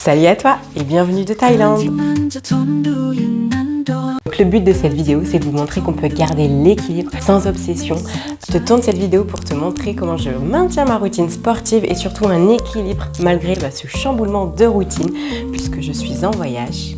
Salut à toi et bienvenue de Thaïlande. Donc le but de cette vidéo, c'est de vous montrer qu'on peut garder l'équilibre sans obsession. Je te tourne cette vidéo pour te montrer comment je maintiens ma routine sportive et surtout un équilibre malgré ce chamboulement de routine puisque je suis en voyage.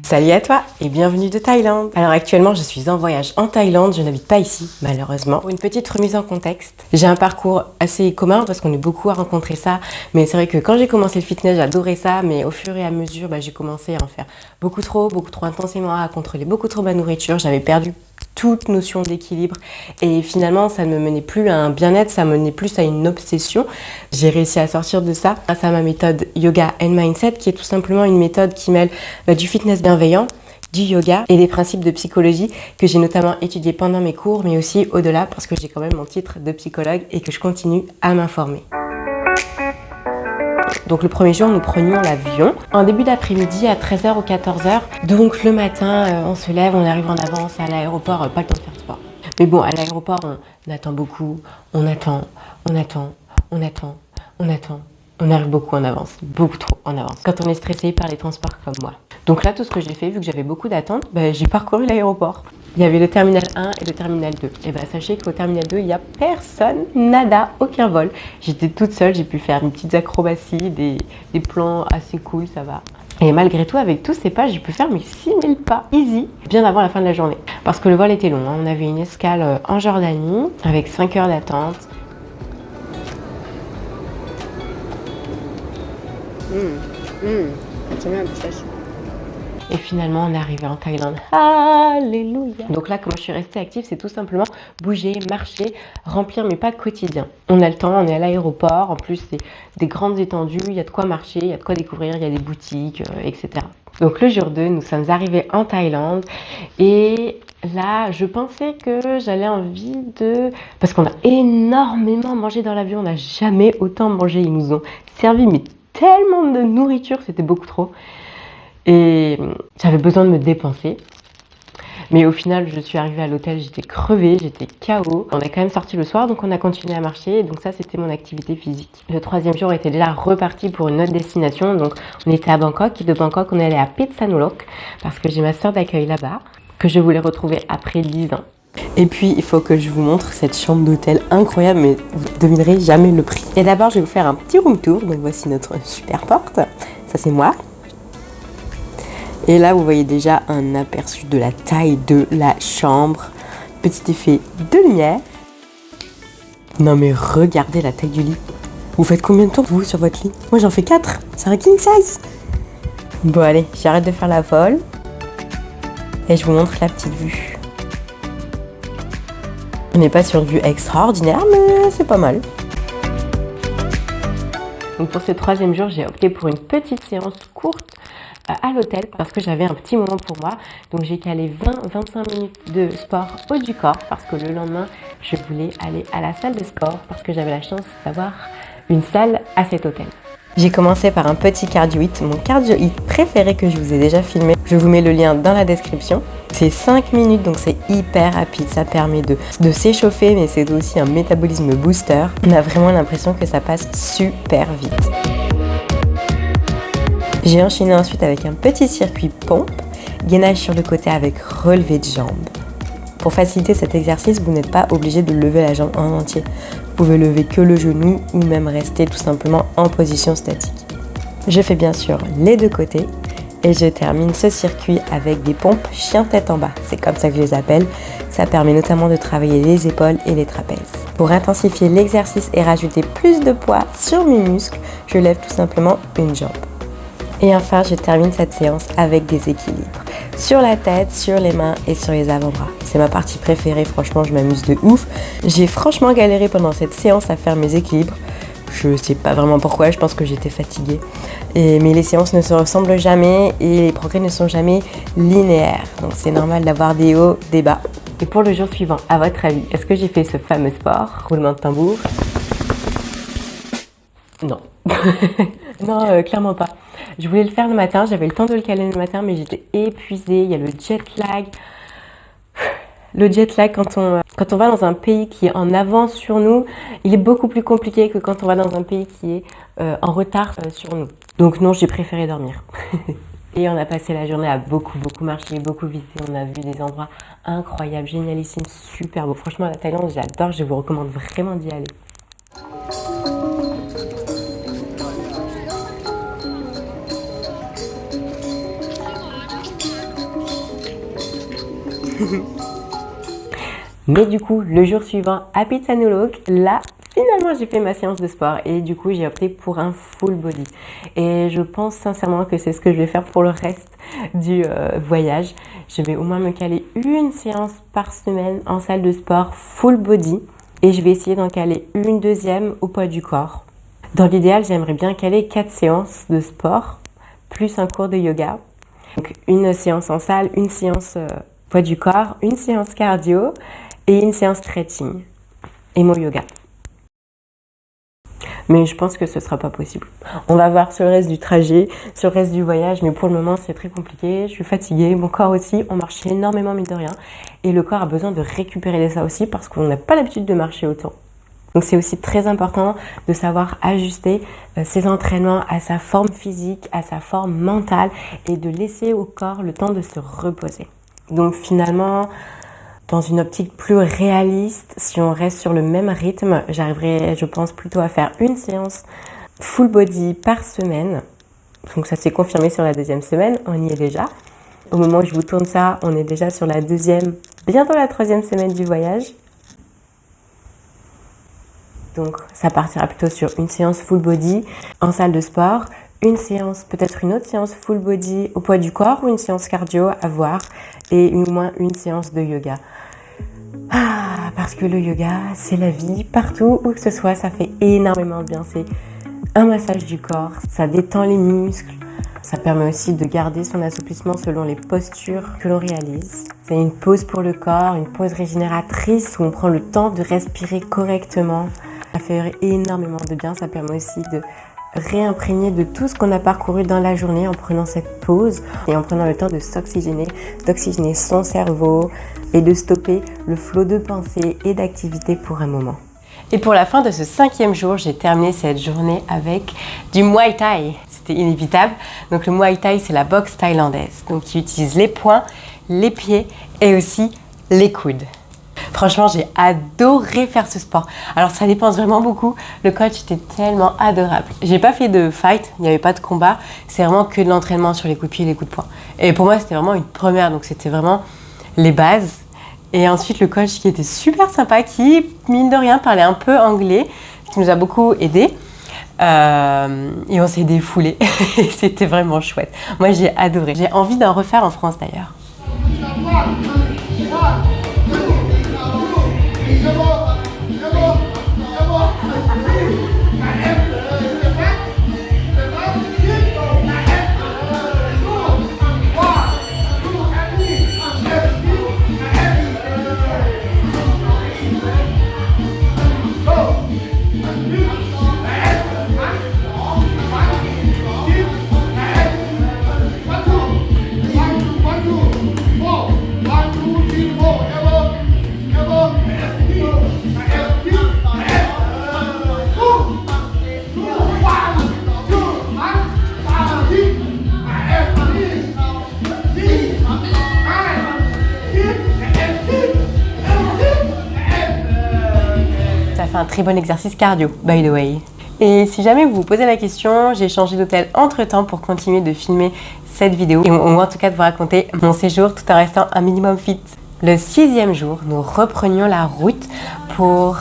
Salut à toi et bienvenue de Thaïlande. Alors actuellement je suis en voyage en Thaïlande, je n'habite pas ici malheureusement. Pour une petite remise en contexte, j'ai un parcours assez commun parce qu'on est beaucoup à rencontrer ça, mais c'est vrai que quand j'ai commencé le fitness j'adorais ça, mais au fur et à mesure j'ai commencé à en faire beaucoup trop intensément, à contrôler beaucoup trop ma nourriture, j'avais perdu toute notion d'équilibre et finalement ça ne me menait plus à un bien-être, ça me menait plus à une obsession. J'ai réussi à sortir de ça grâce à ma méthode Yoga and Mindset qui est tout simplement une méthode qui mêle du fitness bienveillant, du yoga et des principes de psychologie que j'ai notamment étudié pendant mes cours mais aussi au-delà parce que j'ai quand même mon titre de psychologue et que je continue à m'informer. Donc le premier jour, nous prenions l'avion en début d'après-midi à 13h ou 14h. Donc le matin, on se lève, on arrive en avance à l'aéroport, pas le temps de faire sport. Mais bon, à l'aéroport, on attend beaucoup, on arrive beaucoup en avance, beaucoup trop en avance. Quand on est stressé par les transports comme moi. Donc là, tout ce que j'ai fait, vu que j'avais beaucoup d'attentes, j'ai parcouru l'aéroport. Il y avait le terminal 1 et le terminal 2. Et sachez qu'au terminal 2, il n'y a personne, nada, aucun vol. J'étais toute seule, j'ai pu faire une petite acrobatie, des plans assez cool, ça va. Et malgré tout, avec tous ces pas, j'ai pu faire mes 6000 pas easy, bien avant la fin de la journée. Parce que le vol était long, on avait une escale en Jordanie, avec 5 heures d'attente. C'est bien, et finalement, on est arrivé en Thaïlande. Alléluia! Donc là, comment je suis restée active, c'est tout simplement bouger, marcher, remplir mes pas quotidiens. On a le temps, on est à l'aéroport. En plus, c'est des grandes étendues. Il y a de quoi marcher, il y a de quoi découvrir, il y a des boutiques, etc. Donc le jour 2, nous sommes arrivés en Thaïlande. Et là, je pensais que j'allais envie de... Parce qu'on a énormément mangé dans l'avion. On n'a jamais autant mangé. Ils nous ont servi mais tellement de nourriture, c'était beaucoup trop. Et j'avais besoin de me dépenser. Mais au final, je suis arrivée à l'hôtel, j'étais crevée, j'étais KO. On est quand même sorti le soir, donc on a continué à marcher. Donc ça, c'était mon activité physique. Le troisième jour, on était déjà reparti pour une autre destination. Donc on était à Bangkok. Et de Bangkok, on est allé à Phitsanulok parce que j'ai ma soeur d'accueil là-bas, que je voulais retrouver après 10 ans. Et puis, il faut que je vous montre cette chambre d'hôtel incroyable, mais vous ne devinerez jamais le prix. Et d'abord, je vais vous faire un petit room tour. Donc voici notre super porte. Ça, c'est moi. Et là, vous voyez déjà un aperçu de la taille de la chambre. Petit effet de lumière. Non mais regardez la taille du lit. Vous faites combien de tours vous sur votre lit? Moi j'en fais 4. C'est un king size. Bon allez, j'arrête de faire la folle. Et je vous montre la petite vue. On n'est pas sur une vue extraordinaire, mais c'est pas mal. Donc pour ce troisième jour, j'ai opté pour une petite séance courte à l'hôtel parce que j'avais un petit moment pour moi. Donc j'ai calé 20-25 minutes de sport haut du corps parce que le lendemain, je voulais aller à la salle de sport parce que j'avais la chance d'avoir une salle à cet hôtel. J'ai commencé par un petit cardio hit, mon cardio hit préféré que je vous ai déjà filmé. Je vous mets le lien dans la description. C'est 5 minutes, donc c'est hyper rapide. Ça permet de s'échauffer, mais c'est aussi un métabolisme booster. On a vraiment l'impression que ça passe super vite. J'ai enchaîné ensuite avec un petit circuit pompe, gainage sur le côté avec relevé de jambes. Pour faciliter cet exercice, vous n'êtes pas obligé de lever la jambe en entier. Vous pouvez lever que le genou ou même rester tout simplement en position statique. Je fais bien sûr les deux côtés et je termine ce circuit avec des pompes chien tête en bas. C'est comme ça que je les appelle. Ça permet notamment de travailler les épaules et les trapèzes. Pour intensifier l'exercice et rajouter plus de poids sur mes muscles, je lève tout simplement une jambe. Et enfin, je termine cette séance avec des équilibres. Sur la tête, sur les mains et sur les avant-bras. C'est ma partie préférée, franchement, je m'amuse de ouf. J'ai franchement galéré pendant cette séance à faire mes équilibres. Je sais pas vraiment pourquoi, je pense que j'étais fatiguée. Mais les séances ne se ressemblent jamais et les progrès ne sont jamais linéaires. Donc c'est normal d'avoir des hauts, des bas. Et pour le jour suivant, à votre avis, est-ce que j'ai fait ce fameux sport? Roulement de tambour? Non. Non, clairement pas. Je voulais le faire le matin, j'avais le temps de le caler le matin, mais j'étais épuisée, il y a le jet lag. Le jet lag, quand on va dans un pays qui est en avance sur nous, il est beaucoup plus compliqué que quand on va dans un pays qui est en retard sur nous. Donc non, j'ai préféré dormir. Et on a passé la journée à beaucoup marcher, beaucoup visiter. On a vu des endroits incroyables, génialissimes, super beaux. Franchement, la Thaïlande, j'adore. Je vous recommande vraiment d'y aller. Mais du coup, le jour suivant à Phitsanulok, là, finalement, j'ai fait ma séance de sport et du coup, j'ai opté pour un full body. Et je pense sincèrement que c'est ce que je vais faire pour le reste du voyage. Je vais au moins me caler une séance par semaine en salle de sport full body et je vais essayer d'en caler une deuxième au poids du corps. Dans l'idéal, j'aimerais bien caler 4 séances de sport plus un cours de yoga. Donc une séance en salle, une séance poids du corps, une séance cardio et une séance stretching et mon yoga. Mais je pense que ce ne sera pas possible. On va voir sur le reste du trajet, sur le reste du voyage, mais pour le moment c'est très compliqué, je suis fatiguée, mon corps aussi, on marche énormément mine de rien et le corps a besoin de récupérer ça aussi parce qu'on n'a pas l'habitude de marcher autant. Donc c'est aussi très important de savoir ajuster ses entraînements à sa forme physique, à sa forme mentale et de laisser au corps le temps de se reposer. Donc finalement, dans une optique plus réaliste, si on reste sur le même rythme, j'arriverai, je pense, plutôt à faire une séance full body par semaine. Donc ça s'est confirmé sur la deuxième semaine, on y est déjà. Au moment où je vous tourne ça, on est déjà sur la deuxième, bientôt la troisième semaine du voyage. Donc ça partira plutôt sur une séance full body en salle de sport, une séance, peut-être une autre séance full body au poids du corps ou une séance cardio à voir et au moins une séance de yoga. Parce que le yoga, c'est la vie, partout où que ce soit, ça fait énormément de bien. C'est un massage du corps, ça détend les muscles, ça permet aussi de garder son assouplissement selon les postures que l'on réalise. C'est une pause pour le corps, une pause régénératrice où on prend le temps de respirer correctement. Ça fait énormément de bien, ça permet aussi de réimprégner de tout ce qu'on a parcouru dans la journée en prenant cette pause et en prenant le temps de s'oxygéner, d'oxygéner son cerveau et de stopper le flot de pensées et d'activités pour un moment. Et pour la fin de ce 5e jour, j'ai terminé cette journée avec du Muay Thai. C'était inévitable. Donc le Muay Thai, c'est la boxe thaïlandaise, donc qui utilise les poings, les pieds et aussi les coudes. Franchement, j'ai adoré faire ce sport. Alors, ça dépense vraiment beaucoup. Le coach était tellement adorable. J'ai pas fait de fight, il n'y avait pas de combat. C'est vraiment que de l'entraînement sur les coups de pied et les coups de poing. Et pour moi, c'était vraiment une première. Donc, c'était vraiment les bases. Et ensuite, le coach qui était super sympa, qui, mine de rien, parlait un peu anglais, qui nous a beaucoup aidés. Et on s'est défoulé. C'était vraiment chouette. Moi, j'ai adoré. J'ai envie d'en refaire en France, d'ailleurs. Un très bon exercice cardio, by the way. Et si jamais vous vous posez la question, j'ai changé d'hôtel entre temps pour continuer de filmer cette vidéo et en tout cas de vous raconter mon séjour tout en restant un minimum fit. Le 6e jour, nous reprenions la route pour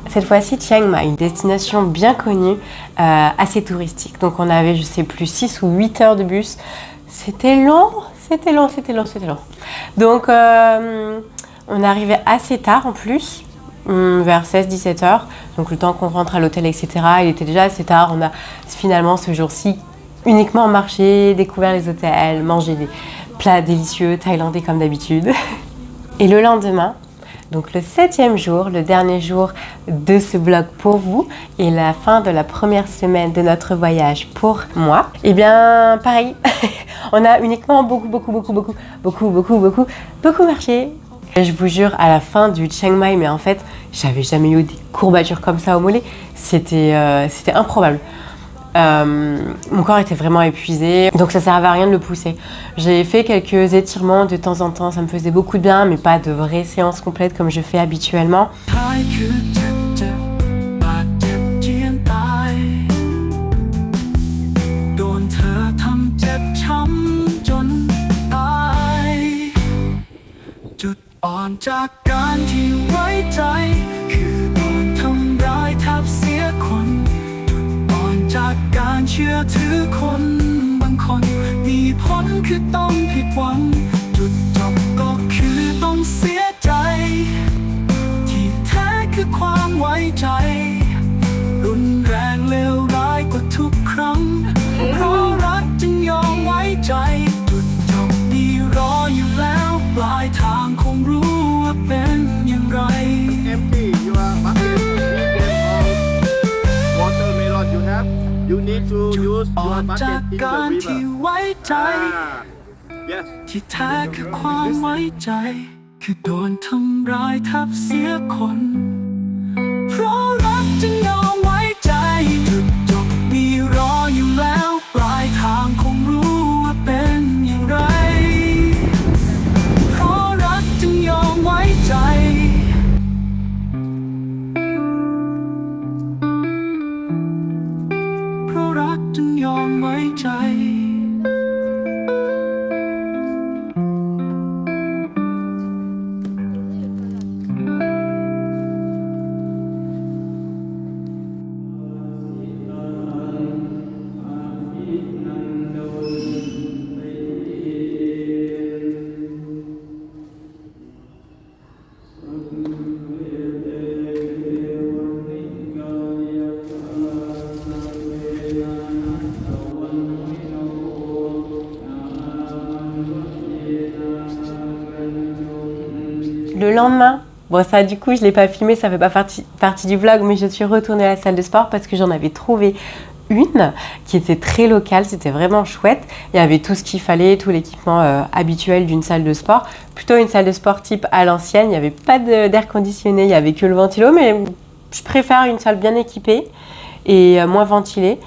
cette fois-ci Chiang Mai, une destination bien connue, assez touristique. Donc on avait, je sais plus, 6 ou 8 heures de bus. C'était long. Donc on arrivait assez tard en plus. Vers 16-17 heures, donc le temps qu'on rentre à l'hôtel, etc. Il était déjà assez tard. On a finalement ce jour-ci uniquement marché, découvert les hôtels, mangé des plats délicieux thaïlandais comme d'habitude. Et le lendemain, donc le 7e jour, le dernier jour de ce vlog pour vous et la fin de la première semaine de notre voyage pour moi, et bien pareil, on a uniquement beaucoup marché. Et je vous jure, à la fin du Chiang Mai, mais en fait, j'avais jamais eu des courbatures comme ça au mollet. C'était improbable. Mon corps était vraiment épuisé, donc ça servait à rien de le pousser. J'ai fait quelques étirements de temps en temps, ça me faisait beaucoup de bien, mais pas de vraies séances complètes comme je fais habituellement. You need to use your bucket in the river. Yes. ที่แท้คือความไว้ใจคือโดนทำร้ายทับเสียคนเพราะรักจึงยอมไว้ใจจุดจบมีรออยู่แล้วปลายทางคงรู้ว่าเป็นอย่างไรเพราะรักจึงยอมไว้ใจเพราะรักจึงยอมไว้ใจ Le lendemain, bon ça du coup je l'ai pas filmé, ça fait pas partie du vlog, mais je suis retournée à la salle de sport parce que j'en avais trouvé une qui était très locale, c'était vraiment chouette. Il y avait tout ce qu'il fallait, tout l'équipement habituel d'une salle de sport. Plutôt une salle de sport type à l'ancienne, il n'y avait pas d'air conditionné, il n'y avait que le ventilo, mais je préfère une salle bien équipée et moins ventilée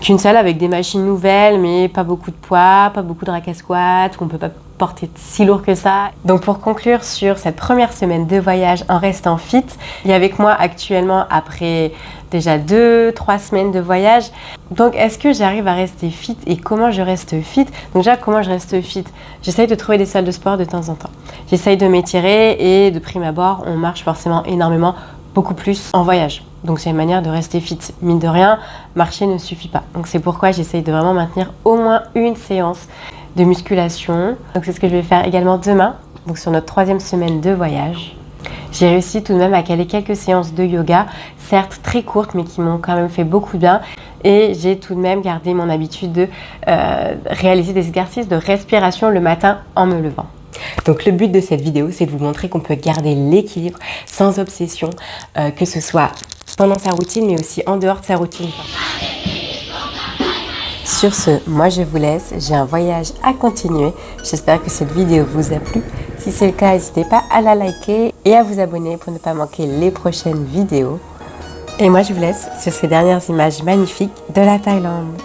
qu'une salle avec des machines nouvelles, mais pas beaucoup de poids, pas beaucoup de rack à squat, où on peut pas porter si lourd que ça. Donc pour conclure sur cette première semaine de voyage en restant fit, il y a avec moi actuellement après déjà 2-3 semaines de voyage. Donc est-ce que j'arrive à rester fit et comment je reste fit? Donc déjà comment je reste fit? J'essaye de trouver des salles de sport de temps en temps. J'essaye de m'étirer et de prime abord on marche forcément énormément, beaucoup plus en voyage. Donc c'est une manière de rester fit. Mine de rien, marcher ne suffit pas. Donc c'est pourquoi j'essaye de vraiment maintenir au moins une séance de musculation. Donc c'est ce que je vais faire également demain, donc sur notre 3e semaine de voyage. J'ai réussi tout de même à caler quelques séances de yoga, certes très courtes, mais qui m'ont quand même fait beaucoup de bien. Et j'ai tout de même gardé mon habitude de réaliser des exercices de respiration le matin en me levant. Donc le but de cette vidéo, c'est de vous montrer qu'on peut garder l'équilibre sans obsession, que ce soit pendant sa routine, mais aussi en dehors de sa routine. Sur ce, moi je vous laisse, j'ai un voyage à continuer. J'espère que cette vidéo vous a plu. Si c'est le cas, n'hésitez pas à la liker et à vous abonner pour ne pas manquer les prochaines vidéos. Et moi je vous laisse sur ces dernières images magnifiques de la Thaïlande.